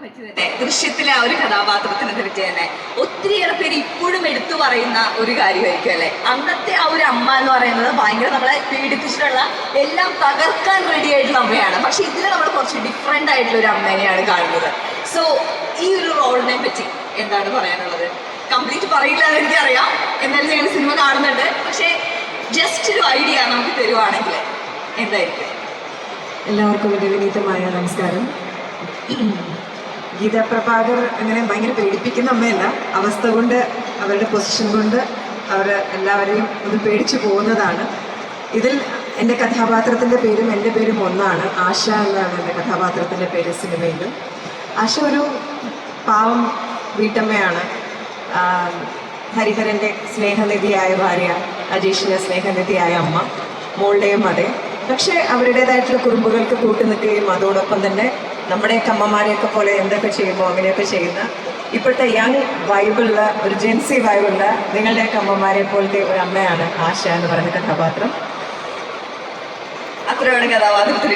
പറ്റി തന്നെ ദൃശ്യത്തിലെ ആ ഒരു കഥാപാത്രത്തിനെ പറ്റി തന്നെ ഒത്തിരിയേറെ പേര് ഇപ്പോഴും എടുത്തു പറയുന്ന ഒരു കാര്യമായിരിക്കും അല്ലെ. അന്നത്തെ ആ ഒരു അമ്മ എന്ന് പറയുന്നത് ഭയങ്കര നമ്മളെ പീഡിപ്പിച്ചിട്ടുള്ള എല്ലാം തകർക്കാൻ റെഡി ആയിട്ടുള്ള അമ്മയാണ്. പക്ഷെ ഇതിൽ നമ്മൾ കുറച്ച് ഡിഫറെൻ്റ് ആയിട്ടുള്ള ഒരു അമ്മേനെയാണ് കാണുന്നത്. സോ ഈ ഒരു റോളിനെ പറ്റി എന്താണ് പറയാനുള്ളത്? കംപ്ലീറ്റ് പറയില്ല എന്ന് എനിക്കറിയാം, എന്നാലും ഞങ്ങൾ സിനിമ കാണുന്നുണ്ട്. പക്ഷേ ജസ്റ്റ് ഒരു ഐഡിയ നമുക്ക് തരുവാണെങ്കിൽ എന്തായിരിക്കും? എല്ലാവർക്കും എൻ്റെ വിനീതമായ നമസ്കാരം. ഗീത പ്രഭാകർ അങ്ങനെ ഭയങ്കര പേടിപ്പിക്കുന്ന അമ്മയല്ല. അവസ്ഥ കൊണ്ട്, അവരുടെ പൊസിഷൻ കൊണ്ട് അവർ എല്ലാവരെയും ഒന്ന് പേടിച്ചു പോകുന്നതാണ്. ഇതിൽ എൻ്റെ കഥാപാത്രത്തിൻ്റെ പേരും എൻ്റെ പേരും ഒന്നാണ്. ആശ എന്നാണ് എൻ്റെ കഥാപാത്രത്തിൻ്റെ പേര് സിനിമയിൽ. ആശ ഒരു പാവം വീട്ടമ്മയാണ്. ഹരിഹരൻ്റെ സ്നേഹനിധിയായ ഭാര്യ, അജീഷിൻ്റെ സ്നേഹനിധിയായ അമ്മ, മോളുടെയും അതെ. പക്ഷേ അവരുടേതായിട്ടുള്ള കുറുമ്പുകൾക്ക് കൂട്ടു നിൽക്കുകയും അതോടൊപ്പം തന്നെ നമ്മുടെയൊക്കെ അമ്മമാരെയൊക്കെ പോലെ എന്തൊക്കെ ചെയ്യുമ്പോൾ അങ്ങനെയൊക്കെ ചെയ്യുന്ന ഇപ്പോഴത്തെ യങ് വൈബുള്ള ഒരു ജെൻസി വൈബുള്ള നിങ്ങളുടെയൊക്കെ അമ്മമാരെ പോലത്തെ ഒരു അമ്മയാണ് ആശ എന്ന് പറയുന്ന കഥാപാത്രം. അത്രയാണ് കഥാപാത്രത്തിൽ